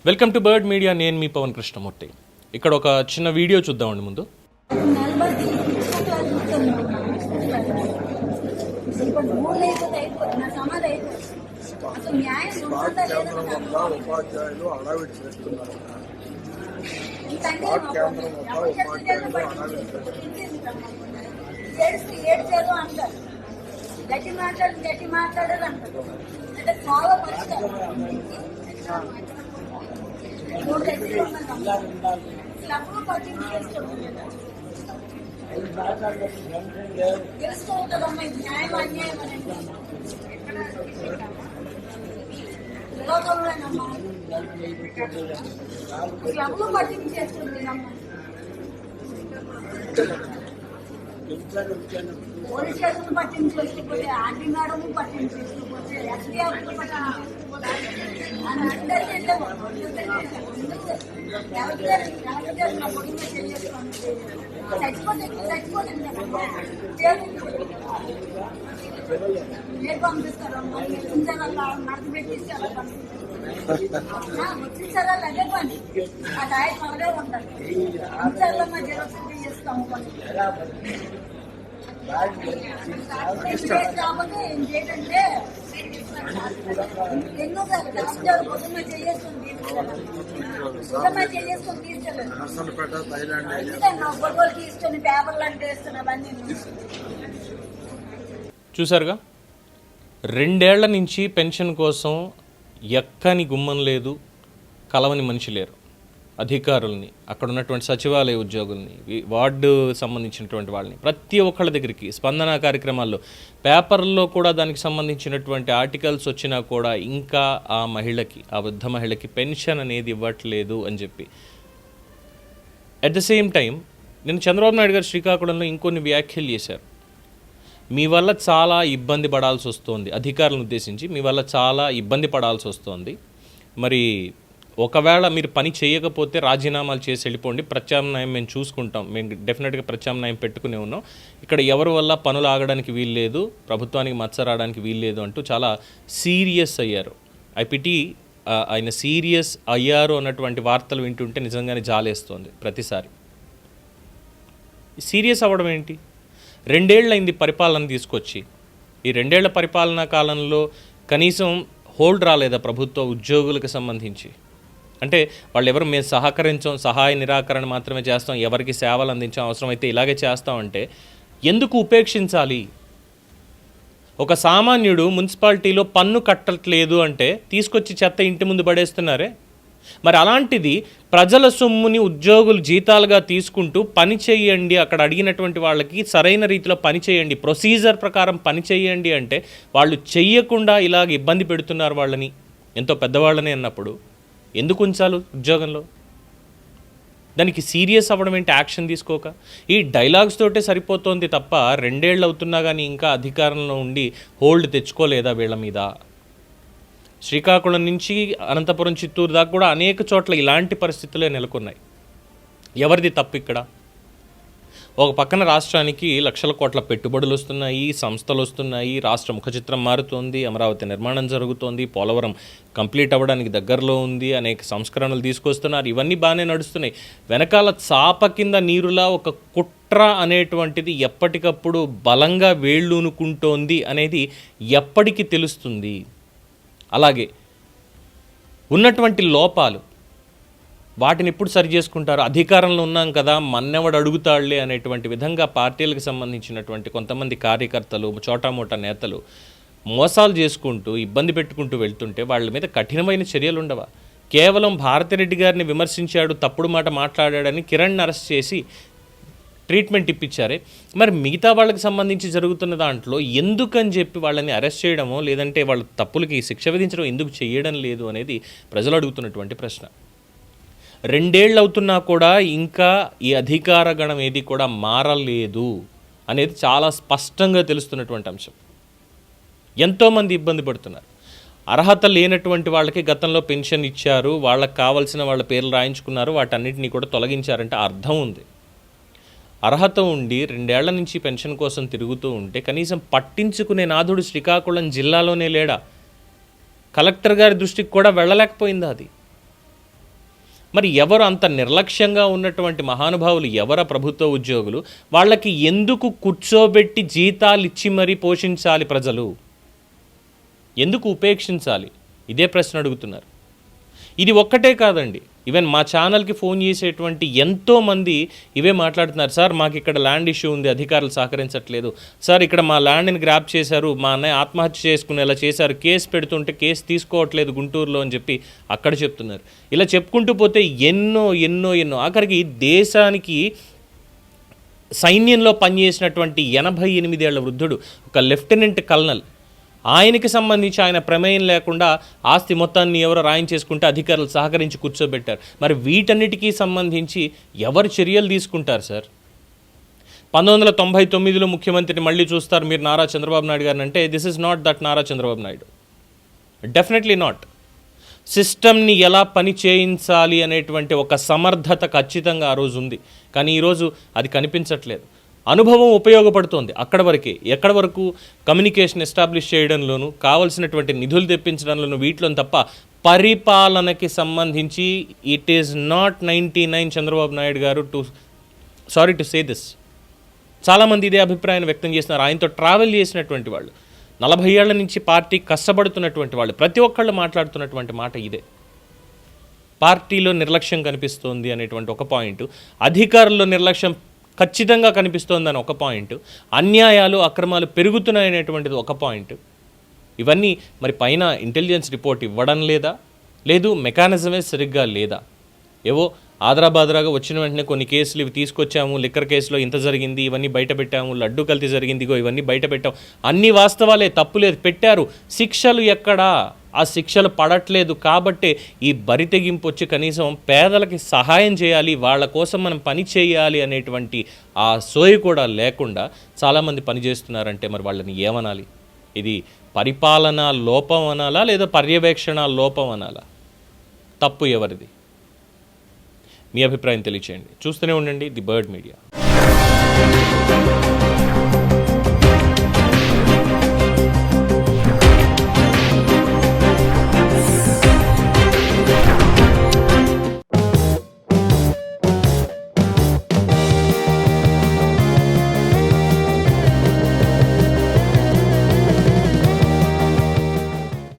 Welcome to bird media. నేను మీ పవన్ కృష్ణమూర్తి. ఇక్కడ ఒక చిన్న వీడియో చూద్దామండి ముందు. ఉపాధ్యాయులు అడావిడి చేస్తున్నారు. ఏడ్చారు అంటారు, గట్టి మాట్లాడారు అంటారు. అంటే చాలా పరిష్కారం అప్పుడు పట్టింపు తెలుస్తూ ఉంటుందమ్మా. ఇది న్యాయం అన్యాయం అని లోకంలోనమ్మా క్లబ్లు పట్టింపు చేస్తుంది అమ్మా. పోలీస్ స్టేషన్ పట్టింపు చేసుకోకపోతే, ఆర్టీ మేడం పట్టింపు చేసుకోకపోతే, ఎస్డిఆర్ పంపిస్తారు. నడక పెట్టిస్తే అలా పంపిస్తారు. వచ్చించారా అదే పని. ఆ డాయట్ మనదే ఉంటారు. ఇంచాలో మా జీరోసిటీ చేస్తాము పని. కాకపోతే ఏంటంటే ఎన్నోసార్లు డాక్టర్ పొద్దున్న చేయేస్తుంది ఫోటోలు తీసుకొని పేపర్లు అంటే వేస్తున్నా అవన్నీ. చూసారుగా, 2 ఏళ్ల నుంచి పెన్షన్ కోసం ఎక్కని గుమ్మం లేదు, కలవని మనిషి లేరు. అధికారుల్ని, అక్కడ ఉన్నటువంటి సచివాలయ ఉద్యోగుల్ని, వార్డు సంబంధించినటువంటి వాళ్ళని, ప్రతి ఒక్కళ్ళ దగ్గరికి స్పందన కార్యక్రమాల్లో, పేపర్లో కూడా దానికి సంబంధించినటువంటి ఆర్టికల్స్ వచ్చినా కూడా ఇంకా ఆ మహిళకి, ఆ వృద్ధ మహిళకి పెన్షన్ అనేది ఇవ్వట్లేదు అని చెప్పి. అట్ ద సేమ్ టైం నేను చంద్రబాబు నాయుడు గారు శ్రీకాకుళంలో ఇంకొన్ని వ్యాఖ్యలు చేశారు. మీ వల్ల చాలా ఇబ్బంది పడాల్సి వస్తుంది, అధికారులను ఉద్దేశించి మీ వల్ల చాలా ఇబ్బంది పడాల్సి వస్తుంది, మరి ఒకవేళ మీరు పని చేయకపోతే రాజీనామాలు చేసి వెళ్ళిపోండి, ప్రత్యామ్నాయం మేము చూసుకుంటాం, మేము డెఫినెట్గా ప్రత్యామ్నాయం పెట్టుకునే ఉన్నాం, ఇక్కడ ఎవరి వల్ల పనులు ఆగడానికి వీల్లేదు, ప్రభుత్వానికి మచ్చ రావడానికి వీల్లేదు అంటూ చాలా సీరియస్ అయ్యారు. ఐపీటీ ఆయన సీరియస్ అయ్యారు అన్నటువంటి వార్తలు వింటుంటే నిజంగానే జాలేస్తోంది ప్రతిసారి. సీరియస్ అవ్వడం ఏంటి? 2 ఏళ్ళైంది పరిపాలన తీసుకొచ్చి. ఈ 2 ఏళ్ల పరిపాలనా కాలంలో కనీసం హోల్డ్ రాలేదా ప్రభుత్వ ఉద్యోగులకు సంబంధించి? అంటే వాళ్ళు ఎవరు మేము సహకరించాం, సహాయ నిరాకరణ మాత్రమే చేస్తాం, ఎవరికి సేవలు అందించాం, అవసరమైతే ఇలాగే చేస్తామంటే ఎందుకు ఉపేక్షించాలి? ఒక సామాన్యుడు మున్సిపాలిటీలో పన్ను కట్టట్లేదు అంటే తీసుకొచ్చి చెత్త ఇంటి ముందు పడేస్తున్నారే. మరి అలాంటిది ప్రజల సొమ్ముని ఉద్యోగులు జీతాలుగా తీసుకుంటూ పని చేయండి, అక్కడ అడిగినటువంటి వాళ్ళకి సరైన రీతిలో పని చేయండి, ప్రొసీజర్ ప్రకారం పని చేయండి అంటే వాళ్ళు చెయ్యకుండా ఇలాగ ఇబ్బంది పెడుతున్నారు వాళ్ళని, ఎంతో పెద్దవాళ్ళని అన్నప్పుడు ఎందుకు ఉంచాలి ఉద్యోగంలో? దానికి సీరియస్ అవ్వడం ఏంటి? యాక్షన్ తీసుకోక ఈ డైలాగ్స్ తోటే సరిపోతోంది తప్ప 2 ఏళ్ళు అవుతున్నా కానీ ఇంకా అధికారంలో ఉండి హోల్డ్ తెచ్చుకోలేదా వీళ్ళ మీద? శ్రీకాకుళం నుంచి అనంతపురం, చిత్తూరు దాకా కూడా అనేక చోట్ల ఇలాంటి పరిస్థితులే నెలకొన్నాయి. ఎవరిది తప్పు ఇక్కడ? ఒక పక్కన రాష్ట్రానికి లక్షల కోట్ల పెట్టుబడులు వస్తున్నాయి, సంస్థలు వస్తున్నాయి, రాష్ట్ర ముఖచిత్రం మారుతోంది, అమరావతి నిర్మాణం జరుగుతోంది, పోలవరం కంప్లీట్ అవ్వడానికి దగ్గరలో ఉంది, అనేక సంస్కరణలు తీసుకొస్తున్నారు, ఇవన్నీ బాగానే నడుస్తున్నాయి. వెనకాల చాప కింద నీరులా ఒక కుట్ర అనేటువంటిది ఎప్పటికప్పుడు బలంగా వేళ్ళూనుకుంటోంది అనేది ఎప్పటికీ తెలుస్తుంది. అలాగే ఉన్నటువంటి లోపాలు వాటిని ఎప్పుడు సరి చేసుకుంటారు? అధికారంలో ఉన్నాం కదా, మన్నెవడు అడుగుతాళ్లే అనేటువంటి విధంగా పార్టీలకు సంబంధించినటువంటి కొంతమంది కార్యకర్తలు, చోటామోటా నేతలు మోసాలు చేసుకుంటూ ఇబ్బంది పెట్టుకుంటూ వెళ్తుంటే వాళ్ళ మీద కఠినమైన చర్యలు ఉండవా? కేవలం భారతిరెడ్డి గారిని విమర్శించాడు, తప్పుడు మాట మాట్లాడాడని కిరణ్ అరెస్ట్ చేసి ట్రీట్మెంట్ ఇప్పించారే, మరి మిగతా వాళ్ళకి సంబంధించి జరుగుతున్న దాంట్లో ఎందుకని చెప్పి వాళ్ళని అరెస్ట్ చేయడమో లేదంటే వాళ్ళ తప్పులకి శిక్ష విధించడం ఎందుకు చేయడం లేదు అనేది ప్రజలు అడుగుతున్నటువంటి ప్రశ్న. 2 ఏళ్ళు అవుతున్నా కూడా ఇంకా ఈ అధికార గణం ఏది కూడా మారలేదు అనేది చాలా స్పష్టంగా తెలుస్తున్నటువంటి అంశం. ఎంతోమంది ఇబ్బంది పడుతున్నారు. అర్హత లేనటువంటి వాళ్ళకి గతంలో పెన్షన్ ఇచ్చారు, వాళ్ళకి కావాల్సిన వాళ్ళ పేర్లు రాయించుకున్నారు, వాటన్నిటినీ కూడా తొలగించారంటే అర్థం ఉంది. అర్హత ఉండి 2 ఏళ్ల నుంచి పెన్షన్ కోసం తిరుగుతూ ఉంటే కనీసం పట్టించుకునే నాథుడు శ్రీకాకుళం జిల్లాలోనే లేడా? కలెక్టర్ గారి దృష్టికి కూడా వెళ్ళలేకపోయిందా? అది మరి ఎవరు అంత నిర్లక్ష్యంగా ఉన్నటువంటి మహానుభావులు ఎవర ప్రభుత్వ ఉద్యోగులు? వాళ్ళకి ఎందుకు కూర్చోబెట్టి జీతాలు ఇచ్చి మరీ పోషించాలి ప్రజలు? ఎందుకు ఉపేక్షించాలి? ఇదే ప్రశ్న అడుగుతున్నారు. ఇది ఒక్కటే కాదండి, ఈవెన్ మా ఛానల్కి ఫోన్ చేసేటువంటి ఎంతోమంది ఇవే మాట్లాడుతున్నారు. సార్ మాకు ఇక్కడ ల్యాండ్ ఇష్యూ ఉంది, అధికారులు సహకరించట్లేదు. సార్ ఇక్కడ మా ల్యాండ్ని గ్రాప్ చేశారు, మా అన్నయ్య ఆత్మహత్య చేసుకునేలా చేశారు, కేసు పెడుతుంటే కేసు తీసుకోవట్లేదు గుంటూరులో అని చెప్పి అక్కడ చెప్తున్నారు. ఇలా చెప్పుకుంటూ పోతే ఎన్నో ఎన్నో ఎన్నో ఆఖరికి దేశానికి సైన్యంలో పనిచేసినటువంటి 88 ఏళ్ల వృద్ధుడు, ఒక లెఫ్టినెంట్ కల్నల్, ఆయనకి సంబంధించి ఆయన ప్రమేయం లేకుండా ఆస్తి మొత్తాన్ని ఎవరో రాయించేసుకుంటే అధికారులు సహకరించి కూర్చోబెట్టారు. మరి వీటన్నిటికీ సంబంధించి ఎవరు చర్యలు తీసుకుంటారు సార్? 1999లో ముఖ్యమంత్రిని మళ్ళీ చూస్తారు మీరు నారా చంద్రబాబు నాయుడు గారిని అంటే this is not that Nara Chandrababu Naidu, definitely not. సిస్టమ్ని ఎలా పని చేయించాలి అనేటువంటి ఒక సమర్థత ఖచ్చితంగా ఆ రోజు ఉంది, కానీ ఈరోజు అది కనిపించట్లేదు. అనుభవం ఉపయోగపడుతోంది అక్కడ వరకే. ఎక్కడ వరకు? కమ్యూనికేషన్ ఎస్టాబ్లిష్ చేయడంలోనూ, కావలసినటువంటి నిధులు తెప్పించడంలోనూ, వీటిలో తప్ప పరిపాలనకి సంబంధించి it is not 99 Chandrababu Naidu గారు సారీ టు సే దిస్. చాలామంది ఇదే అభిప్రాయాన్ని వ్యక్తం చేస్తున్నారు. ఆయనతో ట్రావెల్ చేసినటువంటి వాళ్ళు, 40 ఏళ్ల నుంచి పార్టీ కష్టపడుతున్నటువంటి వాళ్ళు, ప్రతి ఒక్కళ్ళు మాట్లాడుతున్నటువంటి మాట ఇదే. పార్టీలో నిర్లక్ష్యం కనిపిస్తోంది అనేటువంటి ఒక పాయింట్, అధికారుల్లో నిర్లక్ష్యం ఖచ్చితంగా కనిపిస్తోందని ఒక పాయింట్, అన్యాయాలు అక్రమాలు పెరుగుతున్నాయనేటువంటిది ఒక పాయింట్. ఇవన్నీ మరి పైన ఇంటెలిజెన్స్ రిపోర్ట్ ఇవ్వడం లేదా, లేదు మెకానిజమే సరిగ్గా లేదా? ఏవో ఆదరాబాదరాగా వచ్చిన వెంటనే కొన్ని కేసులు ఇవి తీసుకొచ్చాము, లిక్కర్ కేసులో ఇంత జరిగింది, ఇవన్నీ బయట పెట్టాము, లడ్డు కల్తీ జరిగింది, ఇవన్నీ బయట పెట్టాము, అన్ని వాస్తవాలే, తప్పు లేదు, పెట్టారు. శిక్షలు ఎక్కడా? ఆ శిక్షలు పడట్లేదు కాబట్టే ఈ బరితెగింపు వచ్చి కనీసం పేదలకి సహాయం చేయాలి, వాళ్ళ కోసం మనం పని చేయాలి అనేటువంటి ఆ సోయి కూడా లేకుండా చాలామంది పనిచేస్తున్నారంటే మరి వాళ్ళని ఏమనాలి? ఇది పరిపాలనా లోపం అనాలా, లేదా పర్యవేక్షణ లోపం అనాలా? తప్పు ఎవరిది? మీ అభిప్రాయం తెలియచేయండి. చూస్తూనే ఉండండి ది బర్డ్ మీడియా.